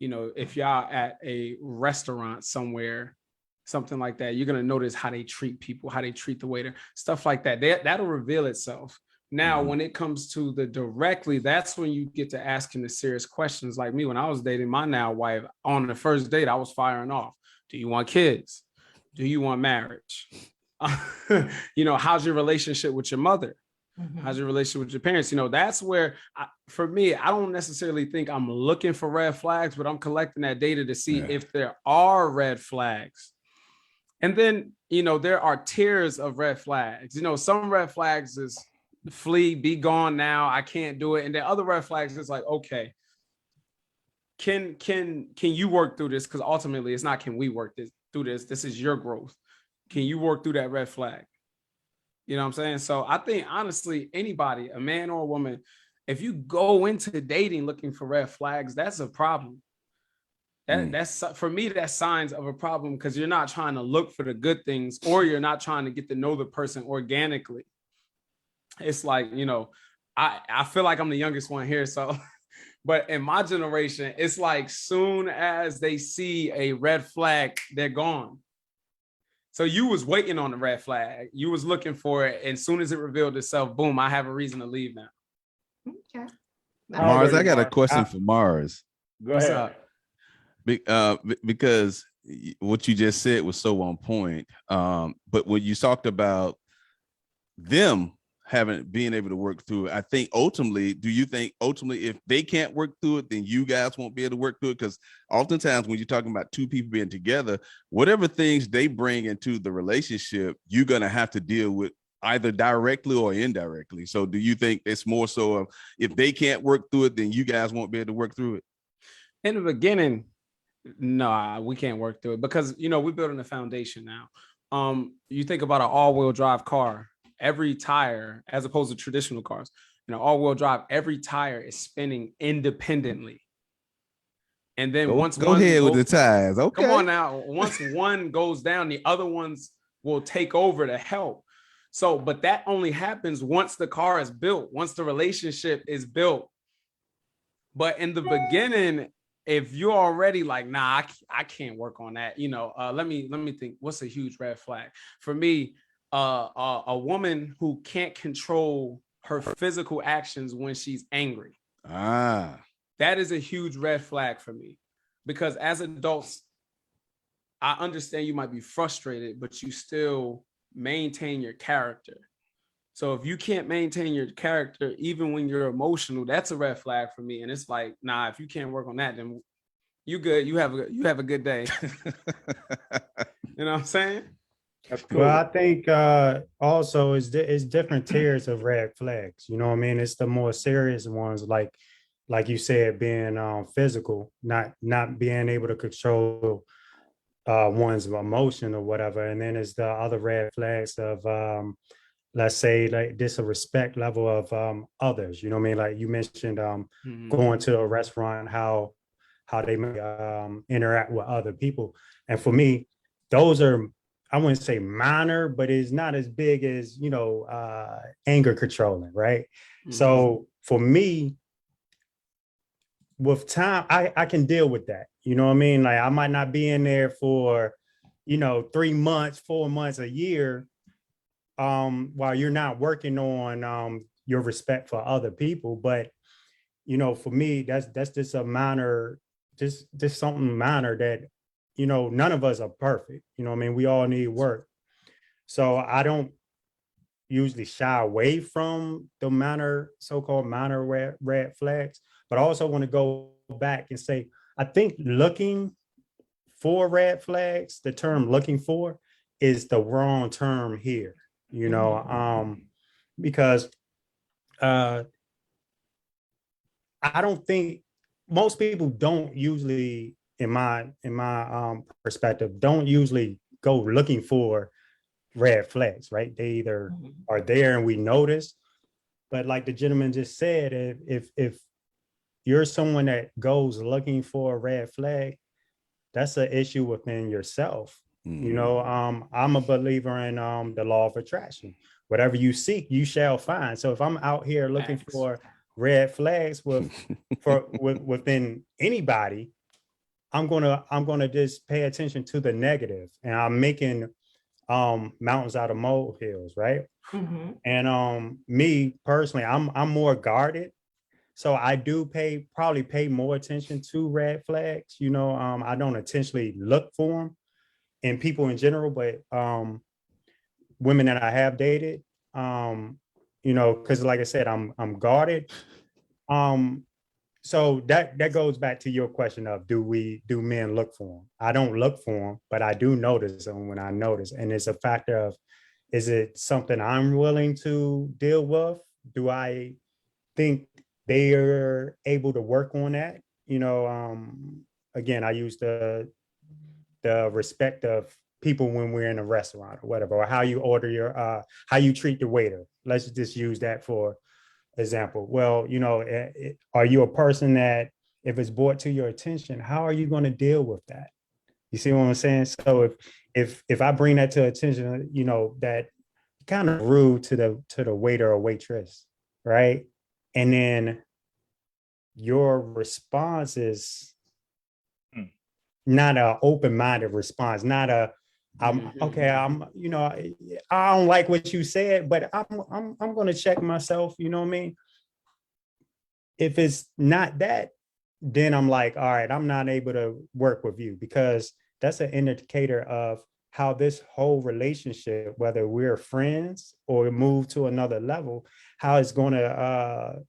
if y'all at a restaurant somewhere, something like that, you're going to notice how they treat people, how they treat the waiter, stuff like that. That'll reveal itself. Now, when it comes to the directly, that's when you get to asking the serious questions. Like me, when I was dating my now wife, on the first date, I was firing off. Do you want kids? Do you want marriage? How's your relationship with your mother? How's your relationship with your parents? That's where, for me, I don't necessarily think I'm looking for red flags, but I'm collecting that data to see if there are red flags. And then, there are tiers of red flags. Some red flags is flee, be gone now, I can't do it. And then other red flags is like, okay, can you work through this? Because ultimately it's not can we work through this. This is your growth. Can you work through that red flag? You know what I'm saying? So I think honestly, anybody, a man or a woman, if you go into dating looking for red flags, that's a problem. That's for me, that's signs of a problem, because you're not trying to look for the good things, or you're not trying to get to know the person organically. It's like, I feel like I'm the youngest one here. So, but in my generation, it's like soon as they see a red flag, they're gone. So you was waiting on the red flag. You was looking for it. And as soon as it revealed itself, boom, I have a reason to leave now. Okay. Mars, I got a question for Mars. Go ahead. Because what you just said was so on point. But when you talked about them being able to work through it, I think do you think if they can't work through it, then you guys won't be able to work through it? Because oftentimes when you're talking about two people being together, whatever things they bring into the relationship, you're going to have to deal with either directly or indirectly. So do you think it's more so of if they can't work through it, then you guys won't be able to work through it? In the beginning, no, we can't work through it, because, we're building a foundation now. You think about an all-wheel drive car. Every tire, as opposed to traditional cars, all-wheel drive, every tire is spinning independently. And then go ahead with the tires. Okay. Come on now. Once one goes down, the other ones will take over to help. So, but that only happens once the car is built, once the relationship is built. But in the beginning, if you're already like, nah, I can't work on that. Let me think. What's a huge red flag for me? A woman who can't control her physical actions when she's angry. That is a huge red flag for me, because as adults, I understand you might be frustrated, but you still maintain your character. So if you can't maintain your character, even when you're emotional, that's a red flag for me. And it's like, nah, if you can't work on that, then you good. You have a good day. You know what I'm saying? That's cool. Well, I think also it's different tiers of red flags. You know what I mean? It's the more serious ones, like you said, being physical, not being able to control one's emotion or whatever. And then it's the other red flags of let's say like this a respect level of others. You know what I mean? Like you mentioned going to a restaurant, how they may interact with other people. And for me, those are, I wouldn't say minor, but it's not as big as, anger controlling, right? So for me, with time, I can deal with that. You know what I mean? Like I might not be in there for, 3 months, 4 months, a year, while you're not working on your respect for other people. But, for me, that's just a minor, just something minor that, none of us are perfect. You know what I mean? We all need work. So I don't usually shy away from the so-called minor red flags, but I also want to go back and say, I think looking for red flags, the term looking for is the wrong term here, because I don't think most people don't usually, in my perspective, don't usually go looking for red flags, right? They either are there and we notice, but like the gentleman just said, if you're someone that goes looking for a red flag, that's an issue within yourself. I'm a believer in the law of attraction. Whatever you seek, you shall find. So if I'm out here looking for red flags within anybody, I'm gonna just pay attention to the negative, and I'm making mountains out of molehills, right? Mhm. And me personally, I'm more guarded. So I do probably pay more attention to red flags. I don't intentionally look for them in people in general, but women that I have dated, because like I said, I'm guarded. Um, so that goes back to your question of do men look for them? I don't look for them, but I do notice them when I notice, and it's a factor of, is it something I'm willing to deal with? Do I think they are able to work on that? Again, I use the respect of people when we're in a restaurant or whatever, or how you order how you treat the waiter. Let's just use that for example. Well, are you a person that if it's brought to your attention, how are you going to deal with that? You see what I'm saying? So if I bring that to attention, that kind of rude to the waiter or waitress, right? And then your response is not an open-minded response, not a I'm okay. I don't like what you said, but I'm going to check myself. You know what I mean? If it's not that, then I'm like, all right, I'm not able to work with you, because that's an indicator of how this whole relationship, whether we're friends or move to another level, how it's going to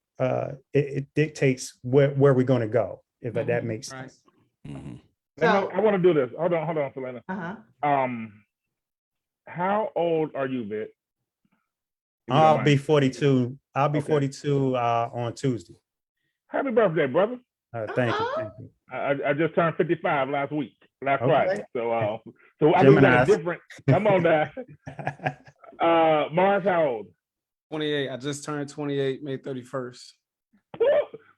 it dictates where we're going to go, if that makes sense. Mhm. So I want to do this. Hold on, Selena. uh-huh. How old are you, Vic? I'll be 42. I'll be Okay. 42 on Tuesday. Happy birthday, brother. Thank you. Thank you. I just turned 55 last Okay. Friday. So I just got Gemini. a different. Come on, Dad. Mars, how old? 28. I just turned 28, May 31st.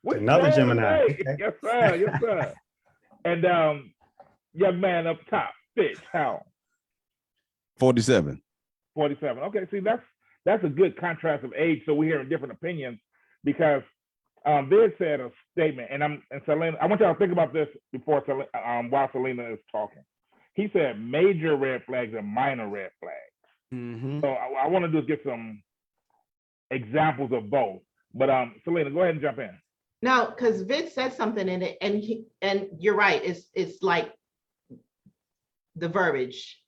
We Another strong Gemini. today. Okay. Yes, sir. Yes, sir. And young man up top, Fitch, how? 47. 47. Okay, see, that's a good contrast of age. So we're hearing different opinions because Vid said a statement, and Selena, I want y'all to think about this before while Selena is talking. He said major red flags and minor red flags. Mm-hmm. So I want to just get some examples of both. But Selena, go ahead and jump in. No, because Vic said something in it, and you're right. It's like the verbiage,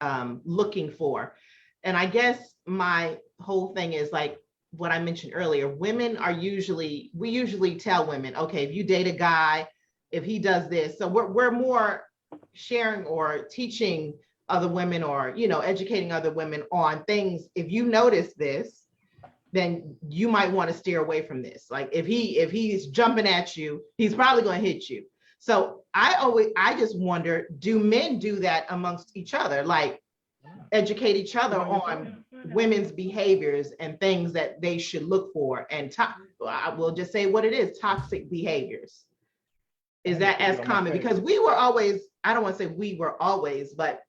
looking for, and I guess my whole thing is like what I mentioned earlier. We usually tell women, okay, if you date a guy, if he does this, so we're more sharing or teaching other women, or educating other women on things. If you notice this, then you might want to steer away from this. Like if he's jumping at you, he's probably going to hit you. So I just wonder, do men do that amongst each other? Like educate each other on women's behaviors and things that they should look for. And I will just say what it is, toxic behaviors. Is that as common? Because we were always, I don't want to say we were always, but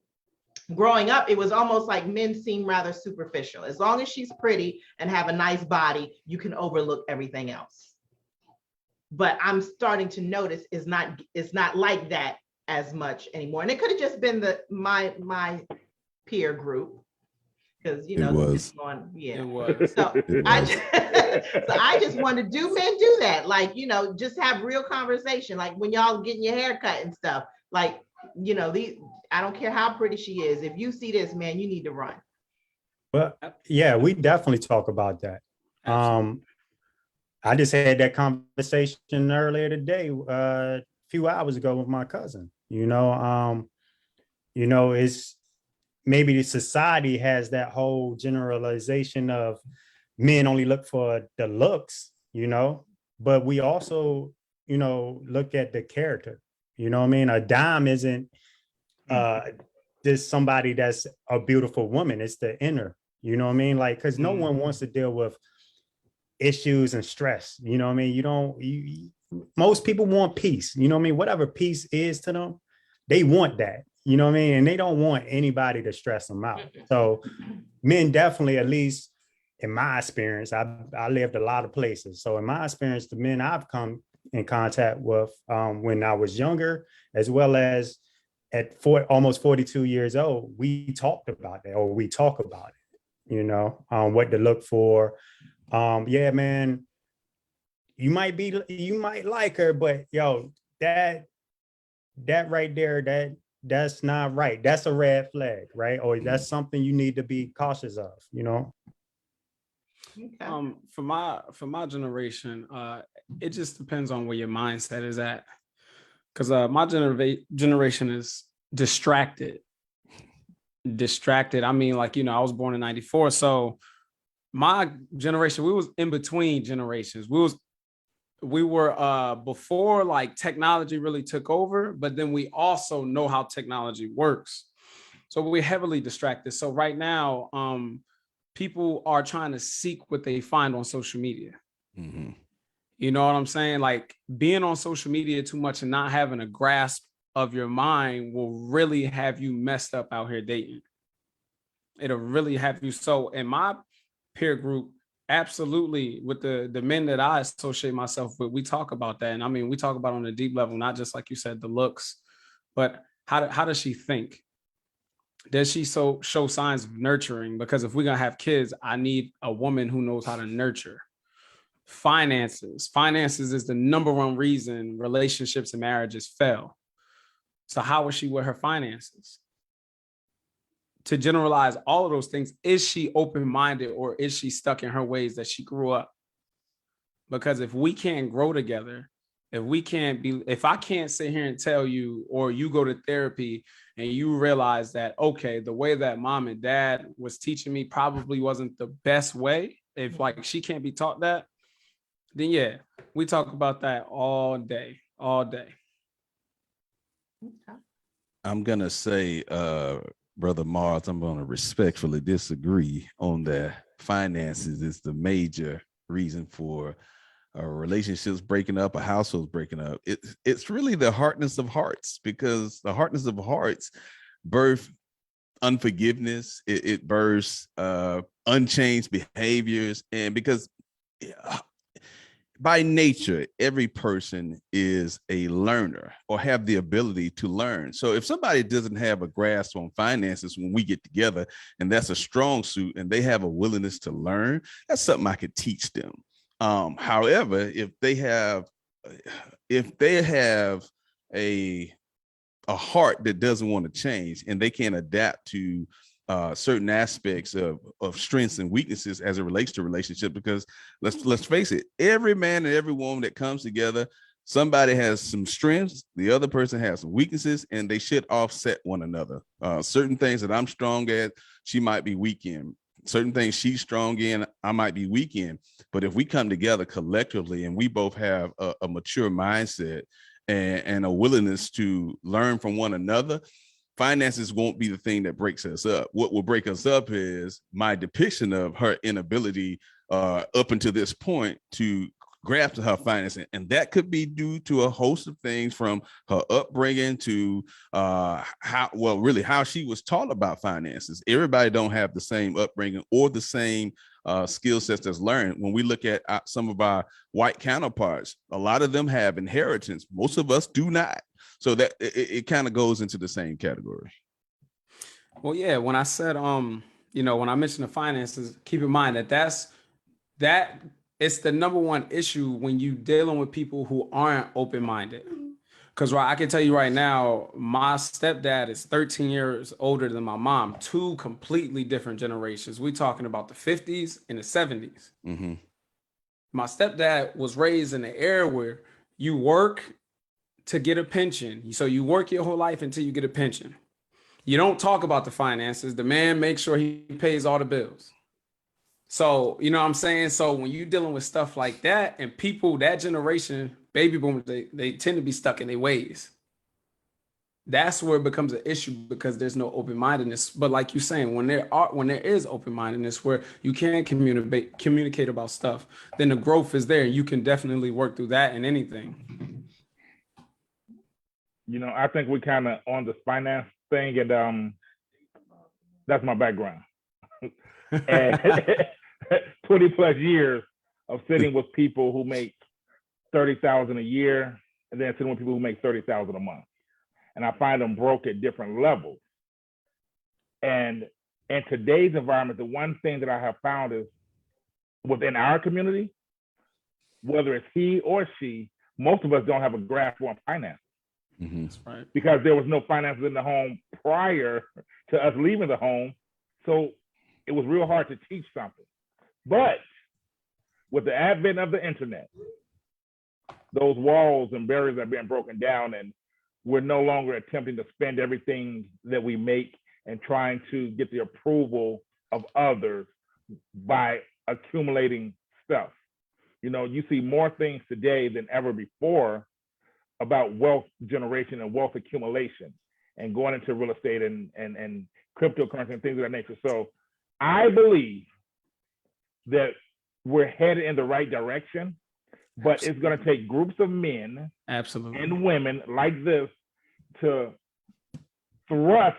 growing up, it was almost like men seem rather superficial. As long as she's pretty and have a nice body, you can overlook everything else. But I'm starting to notice it's not like that as much anymore. And it could have just been my peer group, because It was. yeah. It was. So I just wonder, do men do that? Like, just have real conversation, like when y'all getting your hair cut and stuff. Like, I don't care how pretty she is. If you see this, man, you need to run. Well, yeah, we definitely talk about that. I just had that conversation earlier today, a few hours ago with my cousin. It's maybe the society has that whole generalization of men only look for the looks, but we also, look at the character. You know what I mean? A dime isn't just somebody that's a beautiful woman. It's the inner, you know what I mean? Like, because no one wants to deal with issues and stress. You know what I mean? Most people want peace. You know what I mean? Whatever peace is to them, they want that. You know what I mean? And they don't want anybody to stress them out. So men definitely, at least in my experience, I lived a lot of places. So in my experience, the men I've come in contact with when I was younger, as well as at almost 42 years old, we talked about that, or we talk about it, what to look for. Yeah, man, you might like her, but yo, that right there, that's not right. That's a red flag, right? Or that's something you need to be cautious of, Okay. For my generation, it just depends on where your mindset is at. Because my generation is distracted. I mean, like, I was born in 94. So my generation, we was in between generations. We were before like technology really took over, but then we also know how technology works. So we're heavily distracted. So right now, people are trying to seek what they find on social media. Mm-hmm. You know what I'm saying? Like being on social media too much and not having a grasp of your mind will really have you messed up out here dating. It'll really have you. So in my peer group, absolutely, with the men that I associate myself with, we talk about that. And I mean, we talk about on a deep level, not just like you said, the looks, but how does she think? Does she show signs of nurturing? Because if we're gonna have kids, I need a woman who knows how to nurture. Finances is the number one reason relationships and marriages fail. So how is she with her finances? To generalize all of those things, is she open-minded or is she stuck in her ways that she grew up? Because if we can't grow together, if I can't sit here and tell you, or you go to therapy and you realize that, okay, the way that mom and dad was teaching me probably wasn't the best way, if like she can't be taught that, then yeah, we talk about that all day. Okay. I'm gonna say, Brother Mars, I'm gonna respectfully disagree on that. Finances is the major reason for relationships breaking up, or households breaking up. It's really the hardness of hearts, because the hardness of hearts birth unforgiveness. It births unchanged behaviors, and because by nature, every person is a learner or have the ability to learn. So if somebody doesn't have a grasp on finances when we get together, and that's a strong suit, and they have a willingness to learn, that's something I could teach them. However, if they have a heart that doesn't want to change, and they can't adapt to certain aspects of strengths and weaknesses as it relates to relationship, because let's face it, every man and every woman that comes together, somebody has some strengths, the other person has some weaknesses, and they should offset one another. Certain things that I'm strong at, she might be weak in. Certain things she's strong in, I might be weak in. But if we come together collectively and we both have a mature mindset and a willingness to learn from one another, finances won't be the thing that breaks us up. What will break us up is my depiction of her inability up until this point to grasp her finances, and that could be due to a host of things, from her upbringing to how she was taught about finances. Everybody don't have the same upbringing or the same skill sets as learned. When we look at some of our white counterparts, a lot of them have inheritance. Most of us do not. So that it kind of goes into the same category. Well, yeah, when I said, when I mentioned the finances, keep in mind that it's the number one issue when you dealing with people who aren't open-minded. Because I can tell you right now, my stepdad is 13 years older than my mom, two completely different generations. We're talking about the 50s and the 70s. Mm-hmm. My stepdad was raised in an era where you work to get a pension. So you work your whole life until you get a pension. You don't talk about the finances. The man makes sure he pays all the bills. So, you know what I'm saying? So when you're dealing with stuff like that, and people, that generation, baby boomers, they tend to be stuck in their ways. That's where it becomes an issue, because there's no open-mindedness. But like you're saying, when there is open-mindedness, where you can communicate about stuff, then the growth is there. You can definitely work through that in anything. I think we kind of on the finance thing, and that's my background. And 20 plus years of sitting with people who make 30,000 a year, and then sitting with people who make 30,000 a month. And I find them broke at different levels. And in today's environment, the one thing that I have found is within our community, whether it's he or she, most of us don't have a grasp on finance. That's right. Because there was no finances in the home prior to us leaving the home. So it was real hard to teach something. But with the advent of the internet, those walls and barriers are being broken down, and we're no longer attempting to spend everything that we make and trying to get the approval of others by accumulating stuff. You know, you see more things today than ever before about wealth generation and wealth accumulation and going into real estate and cryptocurrency and things of that nature. So I believe that we're headed in the right direction, but it's going to take groups of men Absolutely. and women like this to thrust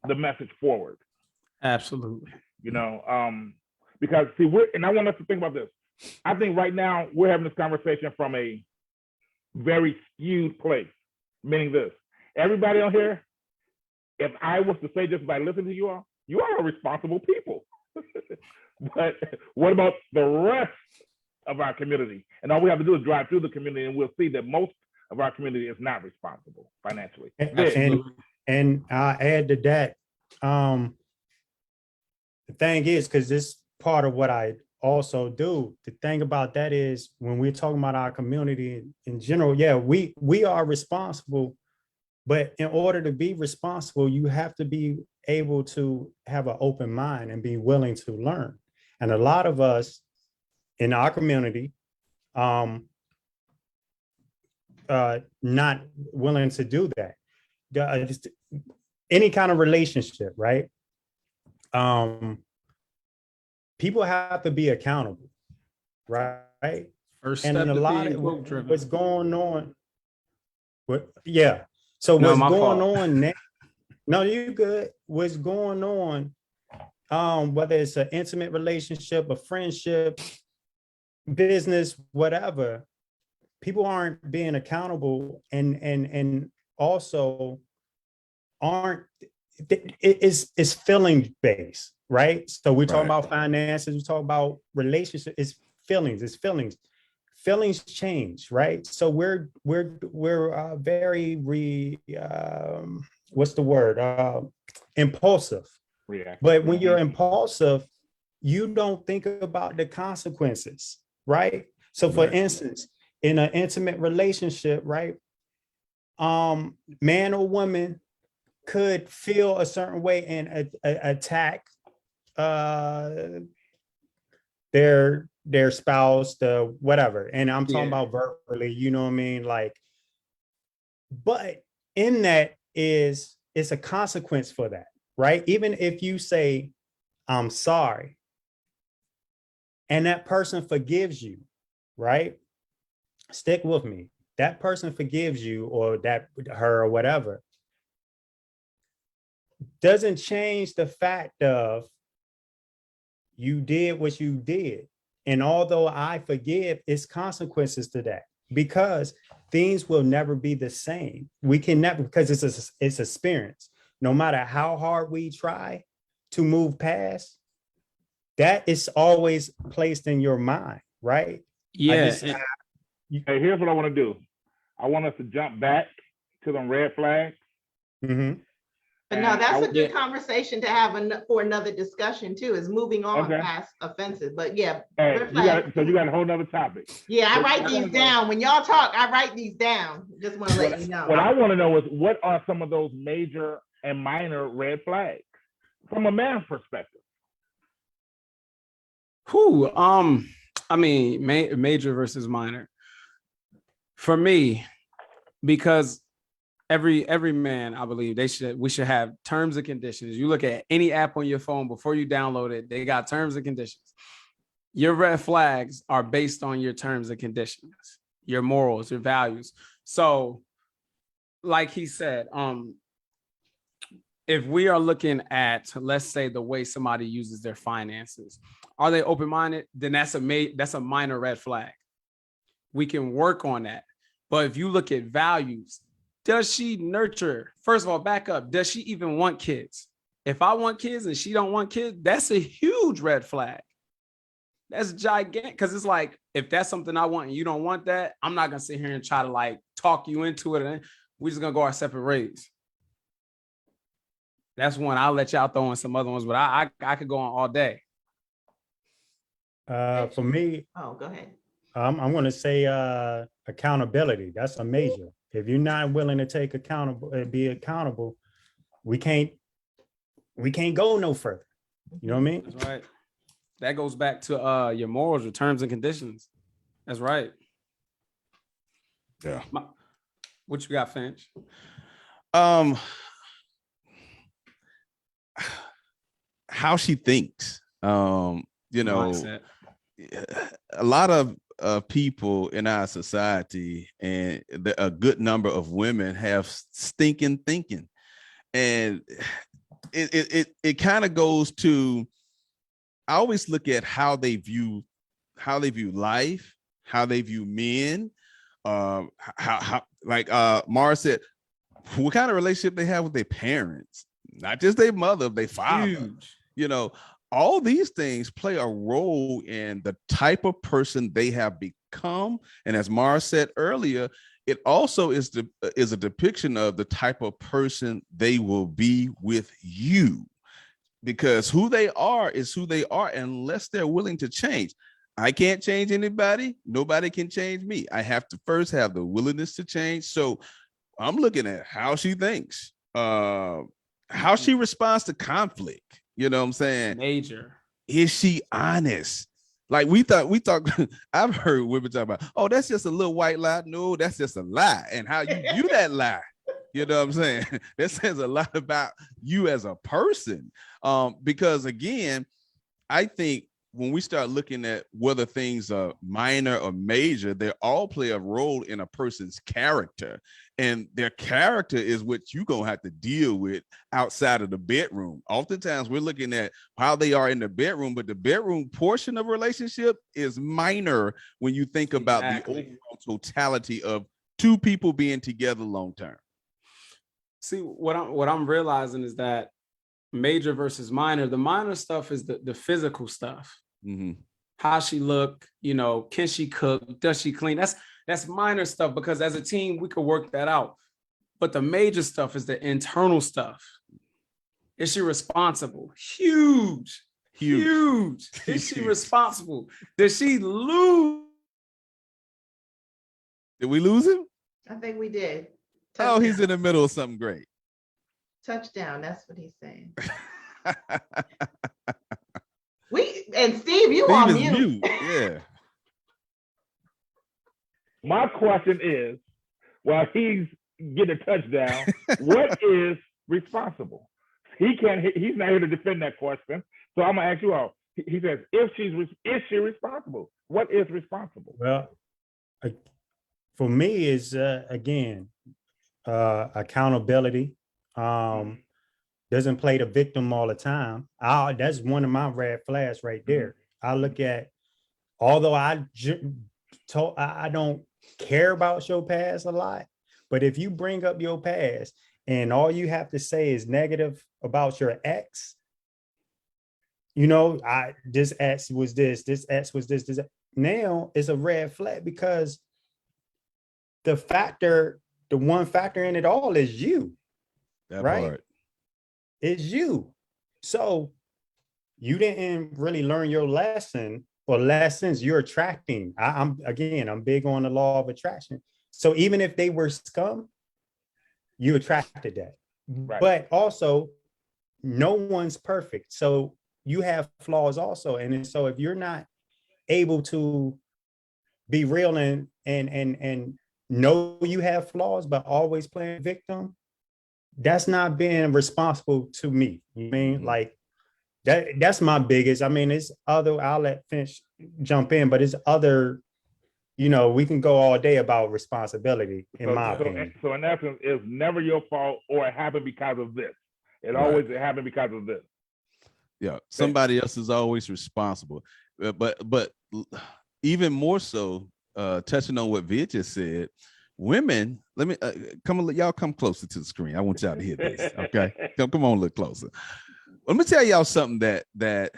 the message forward. Absolutely. You know, because see, and I want us to think about this. I think right now we're having this conversation from a very skewed place, meaning this. Everybody on here, if I was to say just by listening to you all are responsible people. But what about the rest of our community? And all we have to do is drive through the community and we'll see that most of our community is not responsible financially. And I'll add to that. The thing is, because this part of what I also do, the thing about that is when we're talking about our community in general, yeah, we are responsible, but in order to be responsible, you have to be able to have an open mind and be willing to learn. And a lot of us in our community, not willing to do that. Any kind of relationship, right? People have to be accountable, right? First And step a to lot being of growth driven. what's going on. Yeah. So No, what's my going fault. on now? No, you good. What's going on? Whether it's an intimate relationship, a friendship, business, whatever, people aren't being accountable, and also aren't. It's feeling based, right? So we're talking about finances. We talk about relationships. It's feelings. It's feelings. Feelings change, right? So we're very what's the word? Impulsive. Yeah. But when you're impulsive, you don't think about the consequences, right? So for instance, in an intimate relationship, right? Man or woman could feel a certain way and attack their spouse, the whatever. And I'm talking about verbally, you know what I mean? Like, but in that it's a consequence for that, right? Even if you say, I'm sorry, and that person forgives you, right? Stick with me. That person forgives you, or that her or whatever, doesn't change the fact of you did what you did. And although I forgive, it's consequences to that, because things will never be the same. We can never, because it's experience. No matter how hard we try to move past, that is always placed in your mind, right? Yeah. Hey, here's what I want to do. I want us to jump back to them red flags. Mm-hmm. But no, that's a good conversation to have for another discussion too, is moving on past offenses. But yeah, hey, you got a whole nother topic. Yeah, I write these down. When y'all talk, I write these down. Just want to let you know. What I want to know is, what are some of those major and minor red flags from a man's perspective? I mean, major versus minor. For me, because every man, I believe we should have terms and conditions. You look at any app on your phone before you download it, they got terms and conditions. Your red flags are based on your terms and conditions, your morals, your values. So, like he said, if we are looking at, let's say, the way somebody uses their finances, are they open-minded? Then that's a minor red flag. We can work on that. But if you look at values, does she nurture? First of all, back up. Does she even want kids? If I want kids and she don't want kids, that's a huge red flag. That's gigantic. Because it's like, if that's something I want and you don't want that, I'm not gonna sit here and try to like talk you into it, and we're just gonna go our separate ways. That's one. I'll let y'all throw in some other ones, but I could go on all day. For me, Oh, go ahead. I'm going to say accountability. That's a major. If you're not willing to take accountable, be accountable, we can't go no further. You know what I mean? That's right. That goes back to your morals, your terms and conditions. That's right. Yeah. What you got, Finch? How she thinks. You know, Mindset. a lot of people in our society, and a good number of women have stinking thinking, and it kind of goes to, I always look at how they view life, how they view men, how like Mara said, what kind of relationship they have with their parents, not just their mother, their father. Huge. You know, all these things play a role in the type of person they have become. And as Mara said earlier, it also is a depiction of the type of person they will be with you, because who they are is who they are unless they're willing to change. I can't change anybody. Nobody can change me. I have to first have the willingness to change. So I'm looking at how she thinks, how she responds to conflict. You know what I'm saying? Major. Is she honest? Like we talk, I've heard women talk about, oh, that's just a little white lie. No, that's just a lie. And how you view that lie. You know what I'm saying? That says a lot about you as a person. Because again, I think when we start looking at whether things are minor or major, they all play a role in a person's character. And their character is what you're going to have to deal with outside of the bedroom. Oftentimes we're looking at how they are in the bedroom, but the bedroom portion of a relationship is minor when you think about the overall totality of two people being together long term. See, what I'm realizing is that major versus minor, the minor stuff is the physical stuff. Mm-hmm. How she look, you know, can she cook? Does she clean? That's minor stuff, because as a team, we could work that out. But the major stuff is the internal stuff. Is she responsible? Huge. Is she responsible? Did she lose? Did we lose him? I think we did. Oh, Touchdown. he's in the middle of something great. Touchdown. That's what he's saying. And Steve, you on mute. Yeah. My question is, while he's getting a touchdown, what is responsible? He's not here to defend that question. So I'm gonna ask you all. He says, is she responsible? What is responsible? Well, for me is again accountability. Doesn't play the victim all the time. That's one of my red flags right there. I look at, although I don't care about your past a lot, but if you bring up your past and all you have to say is negative about your ex, you know, this ex was this ex was this. Now it's a red flag, because the one factor in it all is you. That right? part. It's you. So you didn't really learn your lesson or lessons you're attracting. I'm big on the law of attraction. So even if they were scum, you attracted that. Right. But also, no one's perfect. So you have flaws also. And so if you're not able to be real and know you have flaws, but always playing victim, that's not being responsible to me. You mean, like that's my biggest. I mean, it's other, I'll let Finch jump in, but it's other, you know, we can go all day about responsibility in my opinion. So in essence, it's never your fault, or it happened because of this. It always happened because of this. Yeah, somebody else is always responsible. But even more so, touching on what Vid just said, women, let me y'all come closer to the screen. I want y'all to hear this. Okay. Come on, look closer. Let me tell y'all something that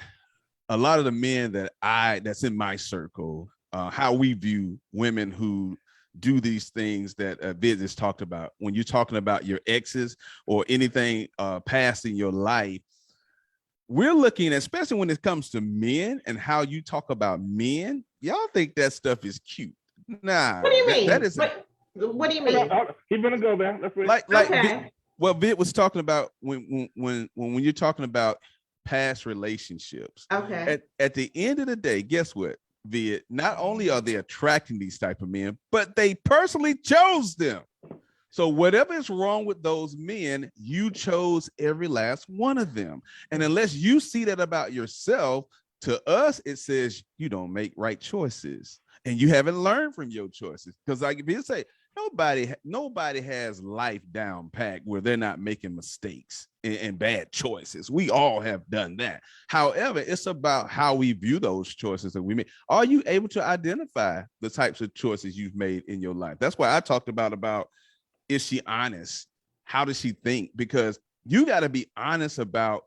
a lot of the men that's in my circle, how we view women who do these things that Vid has talked about. When you're talking about your exes or anything past in your life, we're looking at, especially when it comes to men and how you talk about men, y'all think that stuff is cute. Nah. What do you mean? That is what do you mean? He's gonna go there. Let's wait. like Okay. Vid was talking about when you're talking about past relationships. Okay. At the end of the day, guess what, Vid? Not only are they attracting these type of men, but they personally chose them. So whatever is wrong with those men, you chose every last one of them. And unless you see that about yourself, to us, it says you don't make right choices and you haven't learned from your choices. Because like you say, nobody has life down packed where they're not making mistakes and bad choices. We all have done that. However, it's about how we view those choices that we make. Are you able to identify the types of choices you've made in your life? That's why I talked about is she honest? How does she think? Because you got to be honest about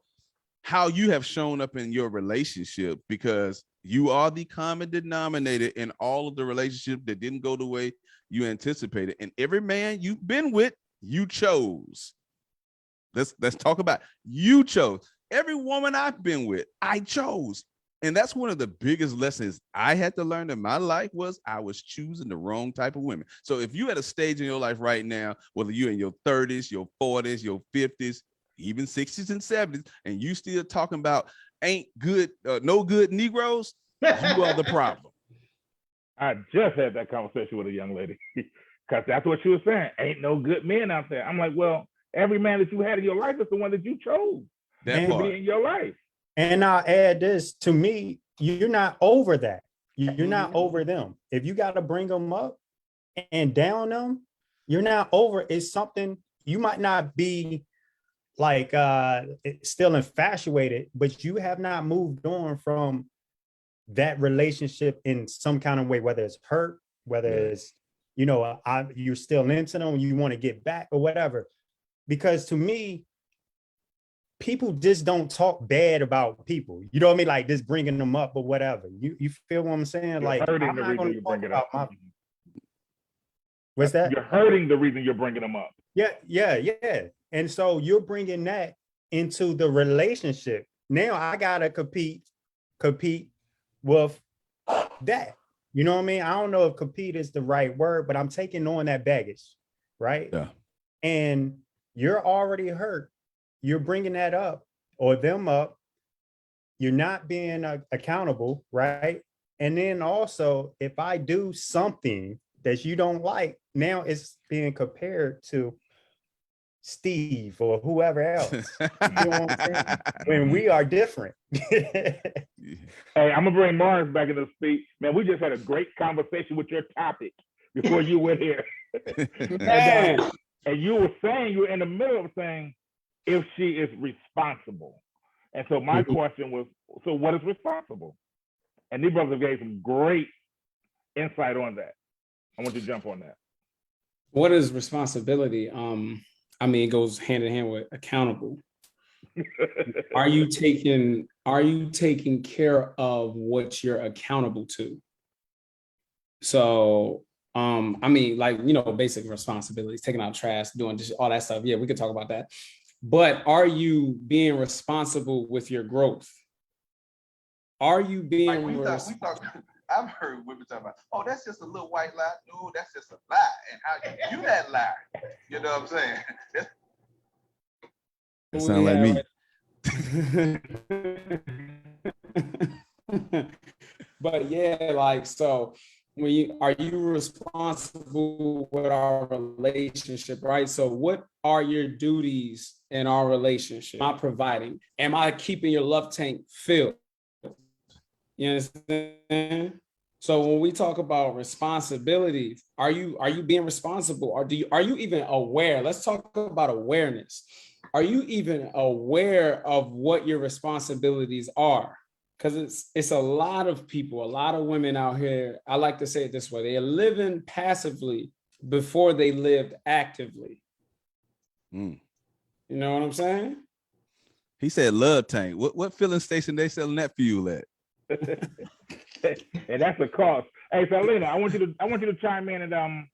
how you have shown up in your relationship, because you are the common denominator in all of the relationships that didn't go the way you anticipated. And every man you've been with, you chose. Let's talk about you chose. Every woman I've been with, I chose. And that's one of the biggest lessons I had to learn in my life, was I was choosing the wrong type of women. So if you're at a stage in your life right now, whether you're in your 30s, your 40s, your 50s, even 60s and 70s, and you still talking about ain't good, no good Negroes, you are the problem. I just had that conversation with a young lady because that's what she was saying. Ain't no good men out there. I'm like, well, every man that you had in your life is the one that you chose That to part. be in your life. And I'll add this, to me, you're not over that. You're not over them. If you got to bring them up and down them, you're not over. It's something you might not be like still infatuated, but you have not moved on from that relationship in some kind of way, whether it's hurt, whether it's, you're still into them, you want to get back or whatever. Because to me, people just don't talk bad about people. You know what I mean? Like just bringing them up or whatever. You feel what I'm saying? You're like, hurting I'm the not reason going you to bring talk it up. about my. What's that? You're hurting the reason you're bringing them up. Yeah. And so you're bringing that into the relationship. Now I gotta compete with that. You know what I mean? I don't know if compete is the right word, but I'm taking on that baggage, right? Yeah. And you're already hurt. You're bringing that up or them up. You're not being accountable, right? And then also, if I do something that you don't like, now it's being compared to Steve or whoever else. You know what I'm saying? When we are different. Hey, I'm gonna bring Mars back into the speech. Man, we just had a great conversation with your topic before you went here. And you were saying, you were in the middle of saying, if she is responsible. And so my question was, so what is responsible? And these brothers gave some great insight on that. I want you to jump on that. What is responsibility? It goes hand in hand with accountable. Are you taking care of what you're accountable to? So basic responsibilities, taking out trash, doing just all that stuff. Yeah, we could talk about that. But are you being responsible with your growth? Are you being I've heard women talk about, oh, that's just a little white lie. No, that's just a lie. And how you do that lie? You know what I'm saying? That sounds like me. But yeah, so are you responsible with our relationship, right? So what are your duties in our relationship? Am I providing? Am I keeping your love tank filled? You understand? So when we talk about responsibilities, are you being responsible, or are you even aware? Let's talk about awareness. Are you even aware of what your responsibilities are? because it's a lot of people, a lot of women out here. I like to say it this way: they're living passively before they lived actively. Mm. You know what I'm saying? He said love tank. What filling station they selling that fuel at? And that's a cost. Hey, Selena, I want you to chime in and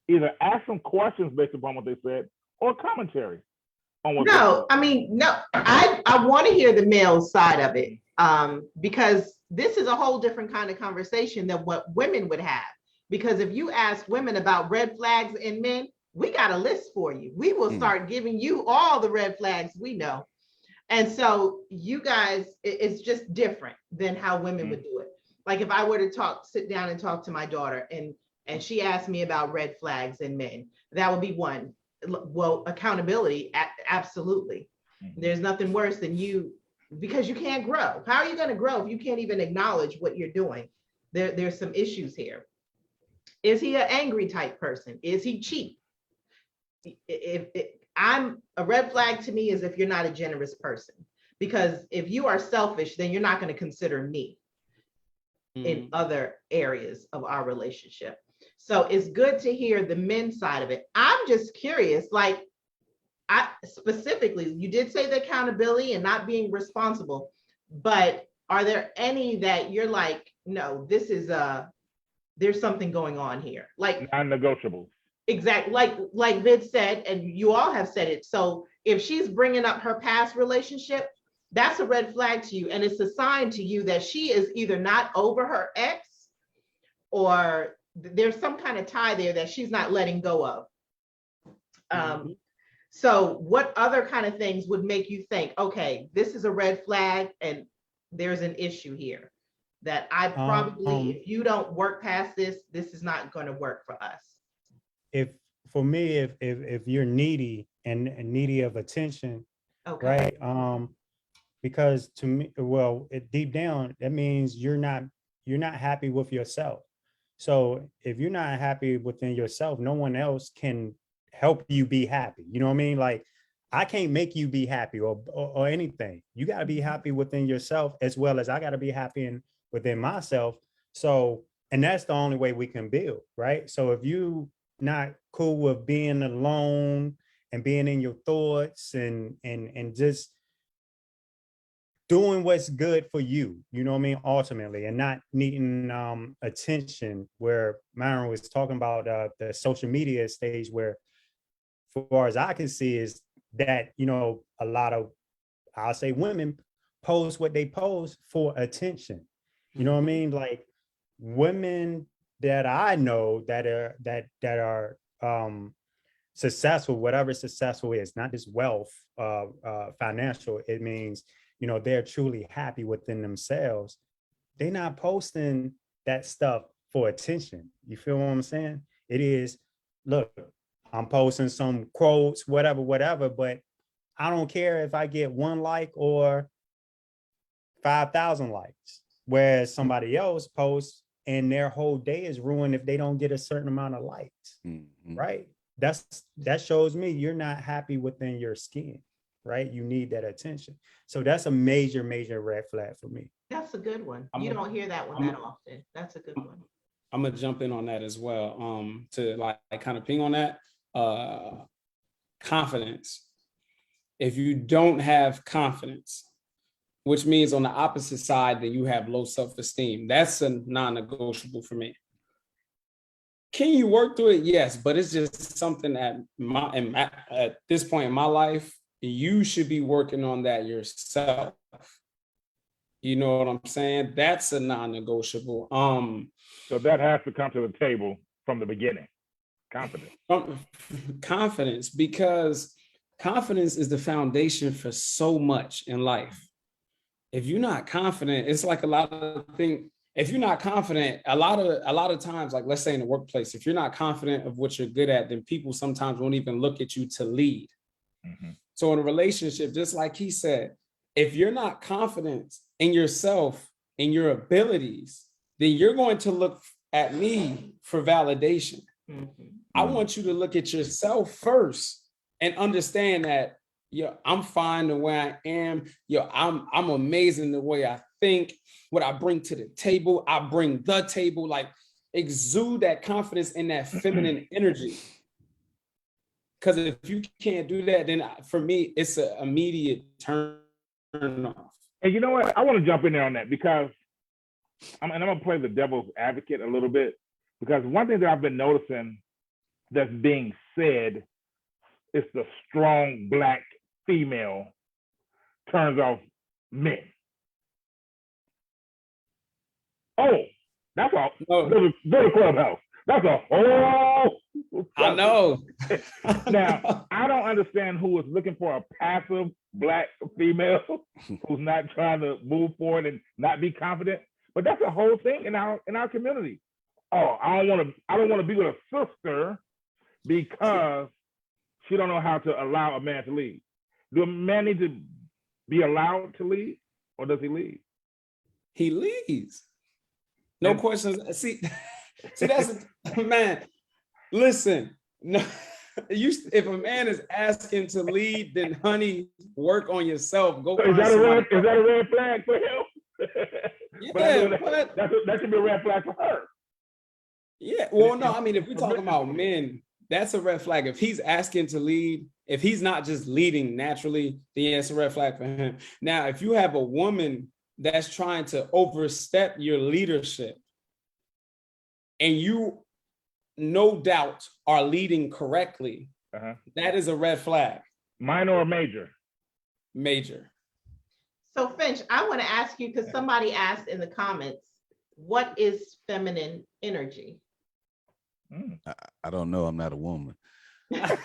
either ask some questions based upon what they said or commentary on what No, I mean, no, I want to hear the male side of it, because this is a whole different kind of conversation than what women would have. Because if you ask women about red flags in men, we got a list for you. We will start giving you all the red flags we know. And so you guys, it's just different than how women would do it. Like if I were to sit down and talk to my daughter and she asked me about red flags in men, that would be one. Well, accountability, absolutely. There's nothing worse than you, because you can't grow. How are you going to grow if you can't even acknowledge what you're doing? There's some issues here. Is he an angry type person? Is he cheap? If I'm a red flag to me is if you're not a generous person, because if you are selfish, then you're not going to consider me in other areas of our relationship. So it's good to hear the men's side of it. I'm just curious, like, I specifically, you did say the accountability and not being responsible, but are there any that you're like, no, this is there's something going on here, like non-negotiables? Exactly, like Vid said, and you all have said it. So if she's bringing up her past relationship, that's a red flag to you, and it's a sign to you that she is either not over her ex, or there's some kind of tie there that she's not letting go of. So what other kind of things would make you think, okay, this is a red flag and there's an issue here that I probably, if you don't work past this, this is not going to work for us? If for me, if you're needy and needy of attention, Okay. right? Because to me, well, deep down, that means you're not happy with yourself. So if you're not happy within yourself, no one else can help you be happy. You know what I mean? Like, I can't make you be happy or anything. You got to be happy within yourself, as well as I got to be happy within myself. So, and that's the only way we can build, right? So if you not cool with being alone and being in your thoughts and just doing what's good for you, you know what I mean, ultimately, and not needing attention, where Myron was talking about the social media stage, where, as far as I can see, is that, you know, a lot of, I'll say, women post what they post for attention. You know what I mean? Like, women that I know that are successful, whatever successful is, not just wealth, financial. It means, you know, they're truly happy within themselves. They're not posting that stuff for attention. You feel what I'm saying? It is, look, I'm posting some quotes, whatever, but I don't care if I get 1 like or 5,000 likes. Whereas somebody else posts and their whole day is ruined if they don't get a certain amount of likes, right? That shows me you're not happy within your skin, right? You need that attention. So that's a major red flag for me. That's a good one. You don't hear that one that often. That's a good one. I'm gonna jump in on that as well. To like kind of ping on that. Confidence. If you don't have confidence, which means on the opposite side that you have low self-esteem, that's a non-negotiable for me. Can you work through it? Yes, but it's just something at this point in my life, you should be working on that yourself. You know what I'm saying? That's a non-negotiable. So that has to come to the table from the beginning. Confidence, because confidence is the foundation for so much in life. If you're not confident, it's like a lot of things. If you're not confident, a lot of times, like let's say in the workplace, if you're not confident of what you're good at, then people sometimes won't even look at you to lead. So in a relationship, just like he said, if you're not confident in yourself and your abilities, then you're going to look at me for validation. I want you to look at yourself first and understand that, I'm fine the way I am. I'm amazing the way I think, what I bring to the table. I bring the table, like exude that confidence in that feminine energy. Because if you can't do that, then for me, it's an immediate turn off. And you know what? I want to jump in there on that because I'm going to play the devil's advocate a little bit, because one thing that I've been noticing that's being said is the strong Black female turns off men. Oh, that's all. No. Go to Clubhouse. That's a whole. I know. Now, I don't understand who is looking for a passive Black female who's not trying to move forward and not be confident. But that's a whole thing in our community. Oh, I don't want to be with a sister because she don't know how to allow a man to lead. Do a man need to be allowed to lead, or does he lead? He leads. No questions. See, that's man. Listen, no. If a man is asking to lead, then honey, work on yourself. Go. So is that a red flag for him? Yeah, that should be a red flag for her. Yeah. Well, no, I mean, if we're talking about men, that's a red flag. If he's asking to lead, if he's not just leading naturally, then yeah, it's a red flag for him. Now, if you have a woman that's trying to overstep your leadership, and you no doubt are leading correctly, that is a red flag. Minor or major? Major. So Finch, I want to ask you, because somebody asked in the comments, what is feminine energy? I don't know. I'm not a woman. I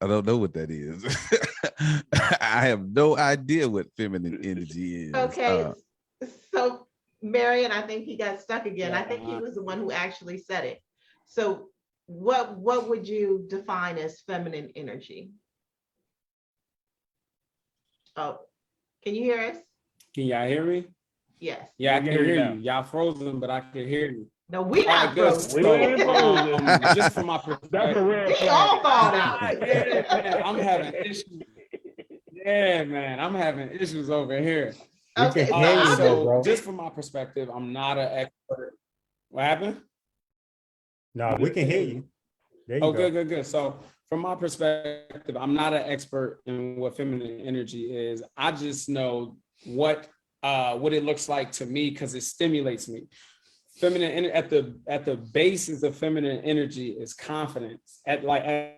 don't know what that is. I have no idea what feminine energy is. Okay, so Marion, I think he got stuck again. I think he was the one who actually said it. So what would you define as feminine energy? Oh, can you hear us? Can y'all hear me? Yes. Yeah, I can hear you. Y'all frozen, but I can hear you. No, we not frozen. We ain't frozen. Just from my perspective. That's a red We flag. all thawed out. Yeah, man, I'm having issues. Yeah, man, I'm having issues over here. Okay, can hear you, though, So bro. just from my perspective, I'm not an expert. What happened? No, we can hear you. There you Oh, go. good. So from my perspective, I'm not an expert in what feminine energy is. I just know what it looks like to me because it stimulates me. Feminine at the basis of feminine energy is confidence. Okay.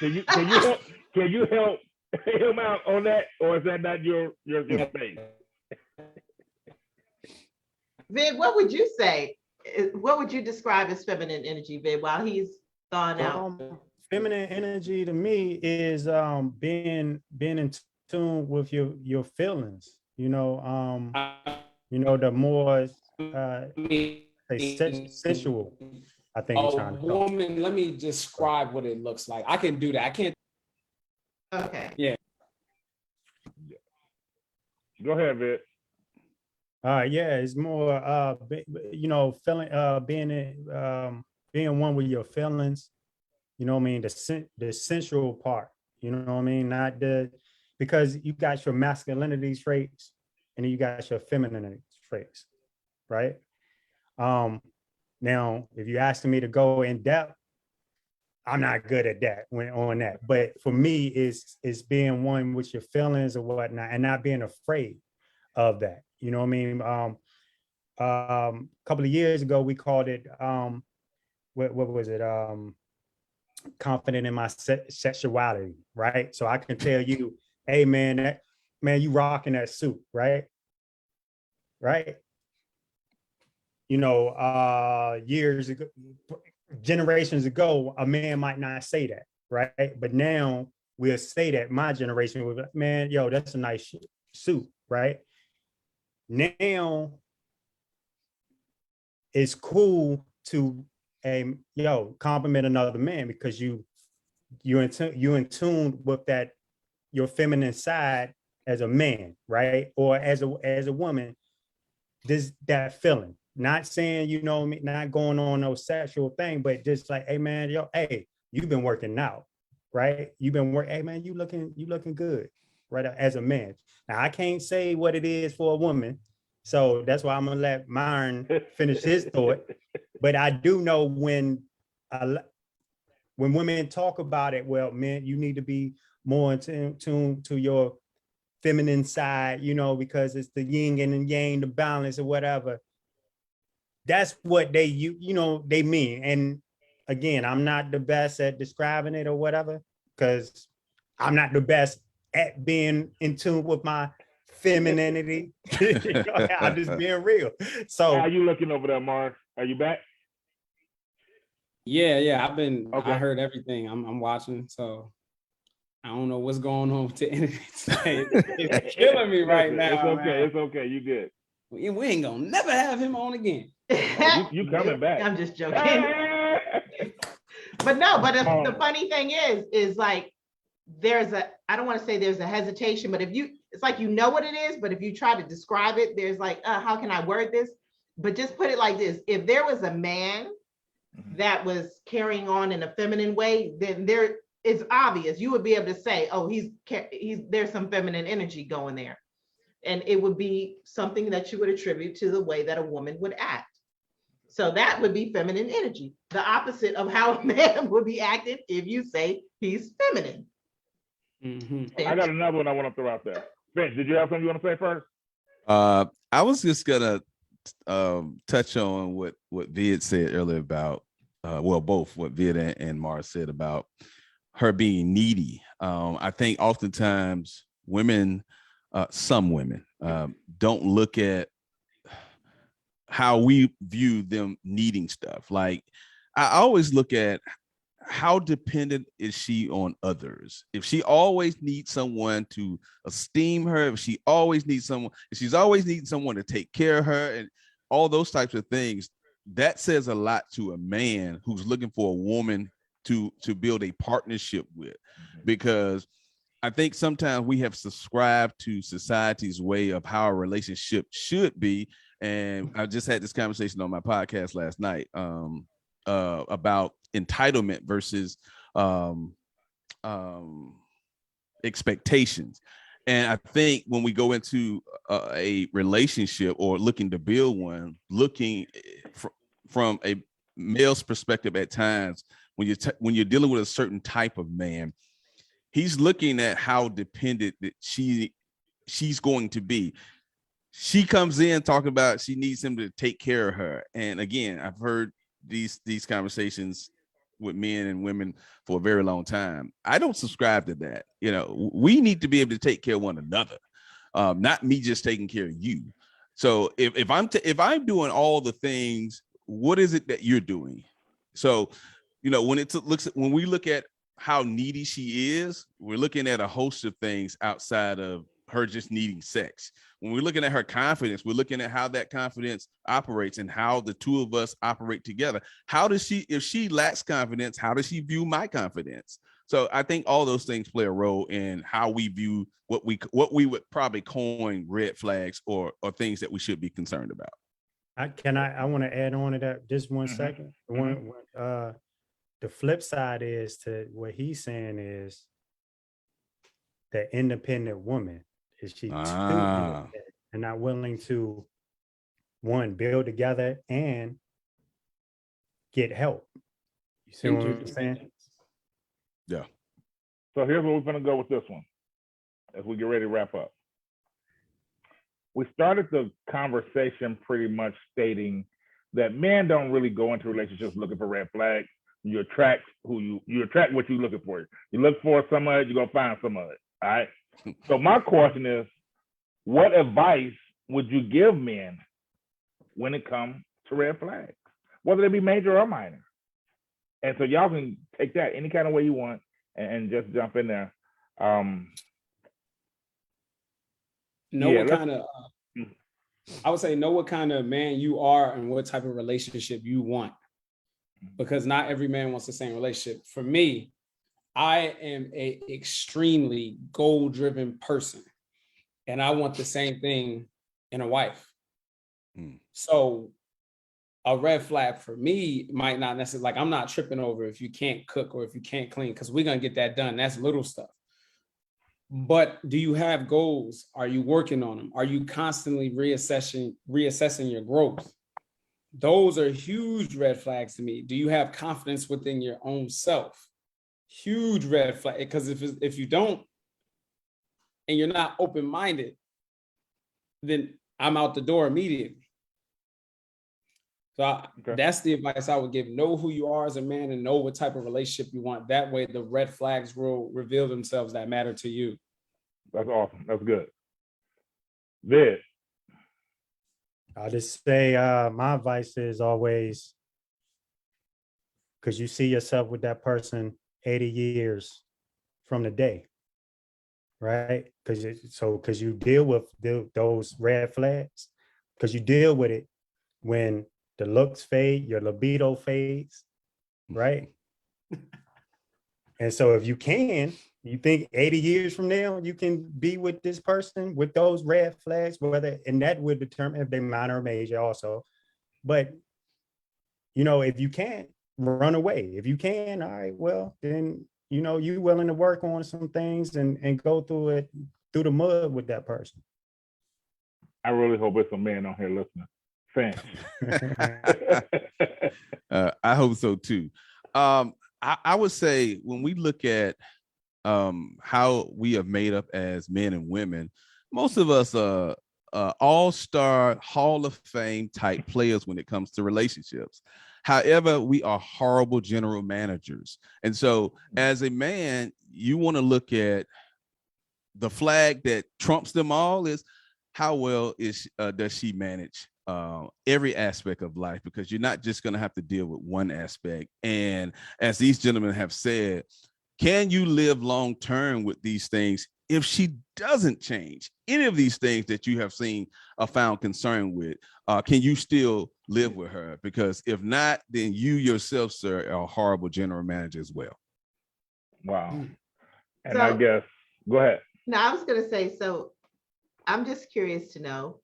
Big. Can you help him out on that, or is that not your space? Viv, what would you say? What would you describe as feminine energy, Viv, while he's thawing out? Feminine energy to me is being in tune with your feelings. The more sensual, I think you're trying to talk. Woman, let me describe what it looks like. I can do that. I can't. Okay. Yeah. Go ahead, Vic. Yeah, it's more feeling being one with your feelings, the sensual part, not because you got your masculinity traits and then you got your femininity traits, right? Now, if you're asking me to go in depth, I'm not good at that on that. But for me, it's being one with your feelings or whatnot and not being afraid of that. You know what I mean? A couple of years ago, we called it, what was it? Confident in my sexuality, right? So I can tell you, hey, man, you rocking that suit, right? Right? Years ago, generations ago, a man might not say that, right? But now we'll say that. My generation will be like, man, yo, that's a nice suit, right? Now it's cool to compliment another man because you're in tune with that, your feminine side as a man, right? Or as a woman, that feeling. Not saying, not going on no sexual thing, but just like, hey man, you've been working out, right? You've been working, hey man, you looking good, right? As a man. Now I can't say what it is for a woman. So that's why I'm gonna let Myron finish his thought. But I do know when women talk about it, well, man, you need to be more in tune to your feminine side, you know, because it's the yin and the yang, the balance or whatever. That's what they mean. And again, I'm not the best at describing it or whatever, because I'm not the best at being in tune with my femininity. I'm just being real. So How you looking over there, Mark? Are you back? Yeah. Okay. I heard everything. I'm watching, so I don't know what's going on with the internet today. It's killing me right Listen, now. It's okay. Man. It's okay. You good. We ain't gonna never have him on again. Oh, you coming back? I'm just joking. But no, but the funny thing is like I don't want to say there's a hesitation, but it's like you know what it is, but if you try to describe it, there's like, how can I word this? But just put it like this: if there was a man that was carrying on in a feminine way, then it's obvious. You would be able to say, oh, there's some feminine energy going there. And it would be something that you would attribute to the way that a woman would act. So that would be feminine energy, the opposite of how a man would be acting if you say he's feminine. I got another one I want to throw out there. Vince, did you have something you want to say first? I was just gonna touch on what Vid said earlier about both what Vid and Mars said about her being needy. I think oftentimes some women don't look at how we view them needing stuff. Like I always look at how dependent is she on others? If she always needs someone to esteem her, if she's always needing someone to take care of her and all those types of things, that says a lot to a man who's looking for a woman to build a partnership with. Because I think sometimes we have subscribed to society's way of how a relationship should be. And I just had this conversation on my podcast last night about entitlement versus expectations. And I think when we go into a relationship or looking to build one, looking from a male's perspective at times, when you're dealing with a certain type of man, he's looking at how dependent that she's going to be. She comes in talking about she needs him to take care of her. And again, I've heard these conversations with men and women for a very long time. I don't subscribe to that. You know, we need to be able to take care of one another, not me just taking care of you. So if I'm doing all the things, what is it that you're doing? So, you know, when we look at how needy she is, we're looking at a host of things outside of her just needing sex. When we're looking at her confidence, we're looking at how that confidence operates and how the two of us operate together. If she lacks confidence, how does she view my confidence? So I think all those things play a role in how we view what we would probably coin red flags or things that we should be concerned about. I want to add on to that just one second. The flip side is to what he's saying is the independent woman. Is she too independent and not willing to, one, build together and get help? You see what I'm saying? Yeah. So here's where we're going to go with this one as we get ready to wrap up. We started the conversation pretty much stating that men don't really go into relationships looking for red flags. You attract you attract what you're looking for. You look for some of it, you're going to find some of it. All right. So my question is, what advice would you give men when it comes to red flags, whether they be major or minor? And so y'all can take that any kind of way you want and just jump in there. I would say know what kind of man you are and what type of relationship you want, because not every man wants the same relationship. For me, I am a extremely goal-driven person, and I want the same thing in a wife. So a red flag for me might not necessarily, like, I'm not tripping over if you can't cook or if you can't clean, because we're gonna get that done. That's little stuff. But do you have goals? Are you working on them? Are you constantly reassessing your growth? Those are huge red flags to me. Do you have confidence within your own self? Huge red flag. Because if you don't, and you're not open-minded, then I'm out the door immediately. So that's the advice I would give. Know who you are as a man and know what type of relationship you want. That way the red flags will reveal themselves that matter to you. That's awesome. That's good. Vid. I'll just say my advice is always, because you see yourself with that person 80 years from the day, right? Because you deal with those red flags, because you deal with it when the looks fade, your libido fades, right? And so if you think 80 years from now, you can be with this person with those red flags, and that would determine if they minor or major also. But, if you can't, run away. If you can, all right, well, then, you willing to work on some things and go through the mud with that person. I really hope it's a man on here listening. Fan. I hope so too. I would say when we look at how we are made up as men and women, most of us are all-star Hall of Fame type players when it comes to relationships. However, we are horrible general managers. And so as a man, you want to look at the flag that trumps them all is how well does she manage every aspect of life, because you're not just going to have to deal with one aspect. And as these gentlemen have said, can you live long term with these things if she doesn't change any of these things that you have seen or found concern with? Can you still live with her? Because if not, then you yourself, sir, are a horrible general manager as well. Wow. And I guess, go ahead. No, I was going to say, so I'm just curious to know,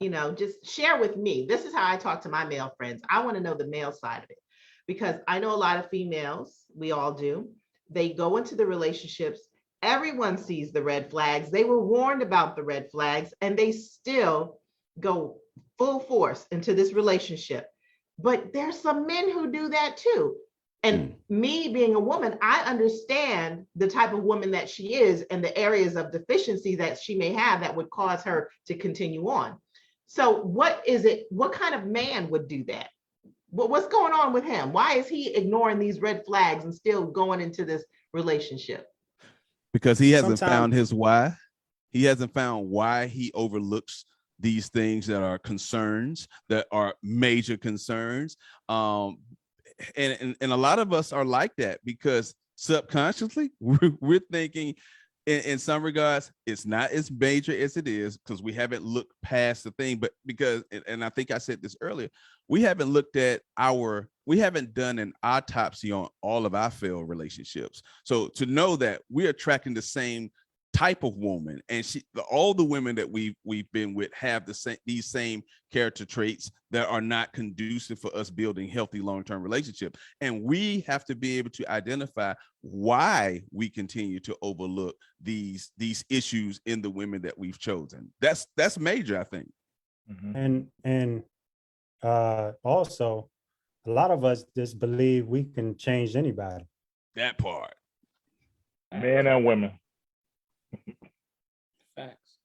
just share with me. This is how I talk to my male friends. I want to know the male side of it, because I know a lot of females, we all do. They go into the relationships. Everyone sees the red flags. They were warned about the red flags and they still go full force into this relationship. But there's some men who do that too. And me being a woman, I understand the type of woman that she is and the areas of deficiency that she may have that would cause her to continue on. So what kind of man would do that? What's going on with him? Why is he ignoring these red flags and still going into this relationship? Because he hasn't found his why. He hasn't found why he overlooks these things that are concerns, that are major concerns. And a lot of us are like that because subconsciously we're thinking in some regards, it's not as major as it is because we haven't looked past the thing. But because, and I think I said this earlier, we haven't done an autopsy on all of our failed relationships. So to know that we're attracting the same type of woman, and all the women that we've been with have these same character traits that are not conducive for us building healthy long-term relationships. And we have to be able to identify why we continue to overlook these issues in the women that we've chosen. That's major, I think. Mm-hmm. And also, a lot of us just believe we can change anybody. That part. Men and women. Facts.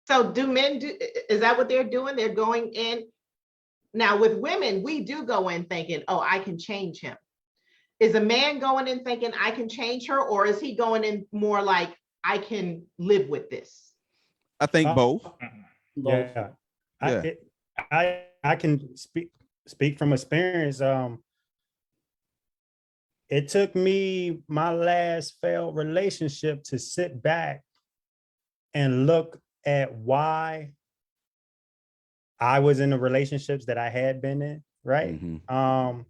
So do men is that what they're doing? They're going in. Now with women, we do go in thinking, oh, I can change him. Is a man going in thinking I can change her, or is he going in more like I can live with this? I think both. Yeah. I can speak from experience. It took me my last failed relationship to sit back and look at why I was in the relationships that I had been in, right? Mm-hmm.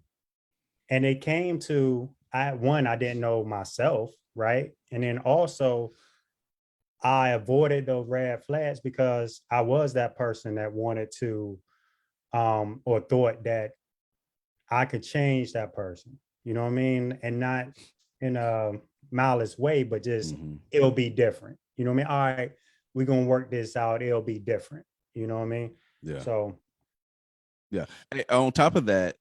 And it came to, I didn't know myself, right? And then also I avoided those red flags because I was that person that wanted to or thought that I could change that person, you know what I mean? And not in a malice way, but just Mhm. it'll be different. You know what I mean? All right, we're gonna work this out, it'll be different. You know what I mean? Yeah. So Yeah. Hey, on top of that,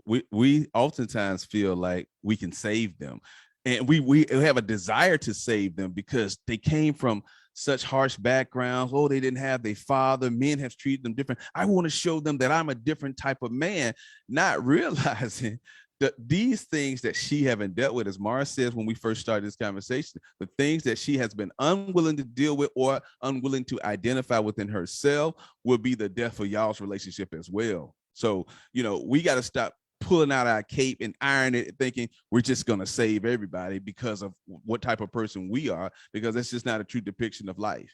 we oftentimes feel like we can save them, and we have a desire to save them because they came from such harsh backgrounds. Oh, they didn't have their father. Men have treated them different. I want to show them that I'm a different type of man, not realizing that these things that she haven't dealt with, as Mara says when we first started this conversation, the things that she has been unwilling to deal with or unwilling to identify within herself will be the death of y'all's relationship as well. So, we got to stop pulling out our cape and iron it, thinking we're just going to save everybody because of what type of person we are, because that's just not a true depiction of life.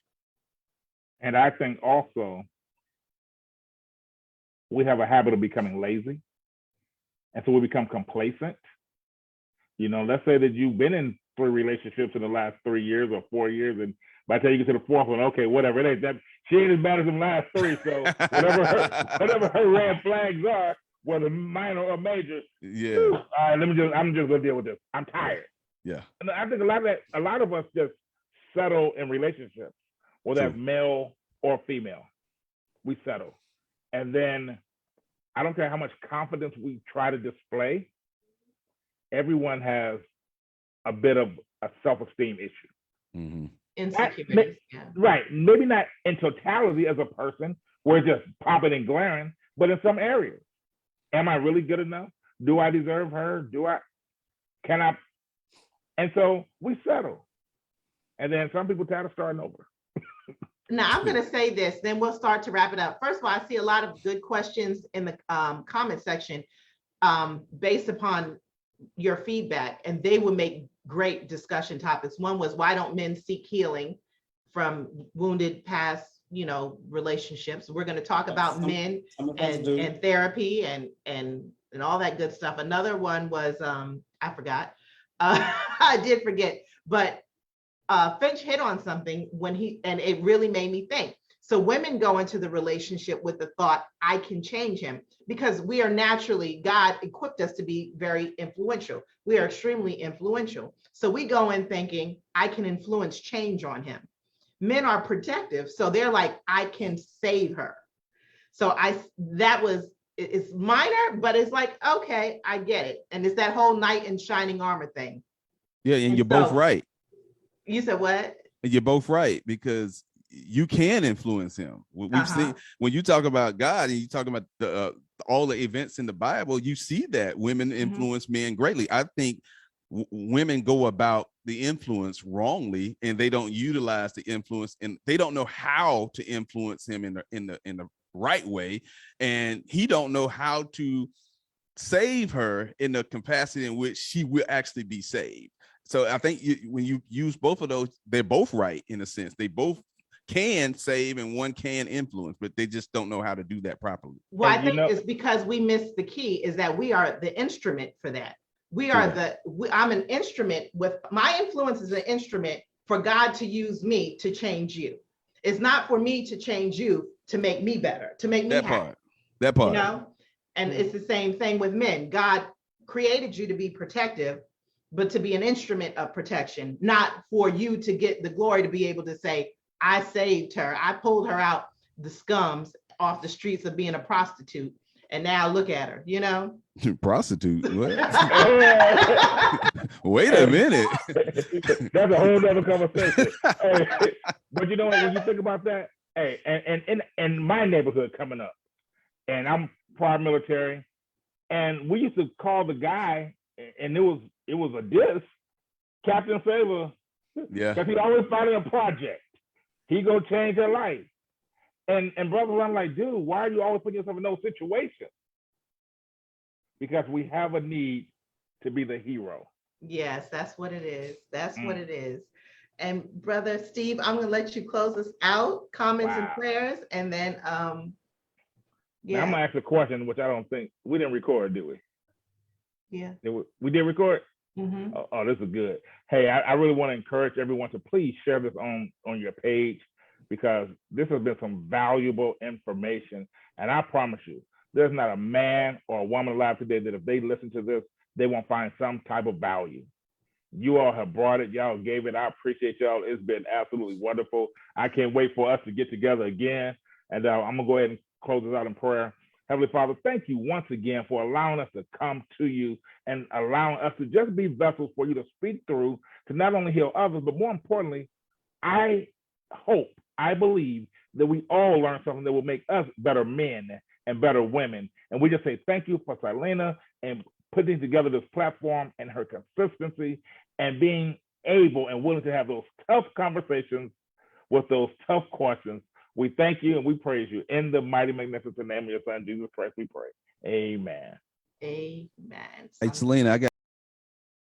And I think also we have a habit of becoming lazy. And so we become complacent. Let's say that you've been in 3 relationships in the last 3 years or 4 years, and by the time you get to the 4th one, okay, whatever, it ain't that, she ain't as bad as the last 3. So whatever her red flags are, whether minor or major, Yeah. all right, I'm just gonna deal with this. I'm tired. Yeah. And I think a lot of us just settle in relationships, whether that's male or female. We settle. And then I don't care how much confidence we try to display, everyone has a bit of a self-esteem issue. Mm-hmm. Insecurities. Yeah. Right. Maybe not in totality as a person, we're just popping and glaring, but in some areas. Am I really good enough? Do I deserve her? Can I? And so we settle. And then some people try to start over. Now I'm going to say this, then we'll start to wrap it up. First of all, I see a lot of good questions in the comment section based upon your feedback, and they would make great discussion topics. One was, why don't men seek healing from wounded past, relationships? We're going to talk about men and therapy and all that good stuff. Another one was, I forgot. I did forget, but Finch hit on something and it really made me think. So women go into the relationship with the thought, I can change him, because we are naturally, God equipped us to be very influential. We are extremely influential. So we go in thinking, I can influence change on him. Men are protective. So they're like, I can save her. So it's minor, but it's like, okay, I get it. And it's that whole knight in shining armor thing. Yeah. And you're both right. You said what? And you're both right, because you can influence him. We've seen, when you talk about God and you talk about all the events in the Bible, you see that women influence men greatly. I think women go about the influence wrongly, and they don't utilize the influence, and they don't know how to influence him in the right way, and he don't know how to save her in the capacity in which she will actually be saved. So I think when you use both of those, they're both right in a sense. They both can save and one can influence, but they just don't know how to do that properly. Well, I think it's because we missed the key, is that we are the instrument for that. I'm an instrument. With my influence is an instrument for God to use me to change you. It's not for me to change you to make me better, to make me happy. That part. And it's the same thing with men. God created you to be protective, but to be an instrument of protection, not for you to get the glory, to be able to say, I saved her. I pulled her out the scums off the streets of being a prostitute. And now look at her, Prostitute? What? Wait a minute. That's a whole other conversation. But when you think about that, and in my neighborhood coming up, and I'm prior military, and we used to call the guy, and it was a diss, Captain Favor, because he always started a project. He gonna change her life. And brothers, I'm like, dude, why are you always putting yourself in those situations? Because we have a need to be the hero. Yes, that's what it is. That's what it is. And Brother Steve, I'm gonna let you close us out, comments and prayers, and then Now, I'm gonna ask a question, which I don't think we didn't record, did we? Yeah. We did record? Mm-hmm. Oh, this is good. Hey, I really want to encourage everyone to please share this on your page, because this has been some valuable information. And I promise you, there's not a man or a woman alive today that if they listen to this, they won't find some type of value. You all have brought it. Y'all gave it. I appreciate y'all. It's been absolutely wonderful. I can't wait for us to get together again. And I'm going to go ahead and close this out in prayer. Heavenly Father, thank you once again for allowing us to come to you and allowing us to just be vessels for you to speak through, to not only heal others, but more importantly, I hope, I believe that we all learn something that will make us better men and better women. And we just say thank you for Selena and putting together this platform and her consistency and being able and willing to have those tough conversations with those tough questions. We thank you and we praise you. In the mighty, magnificent name of your son, Jesus Christ, we pray. Amen. Amen. Hey, Selena, I got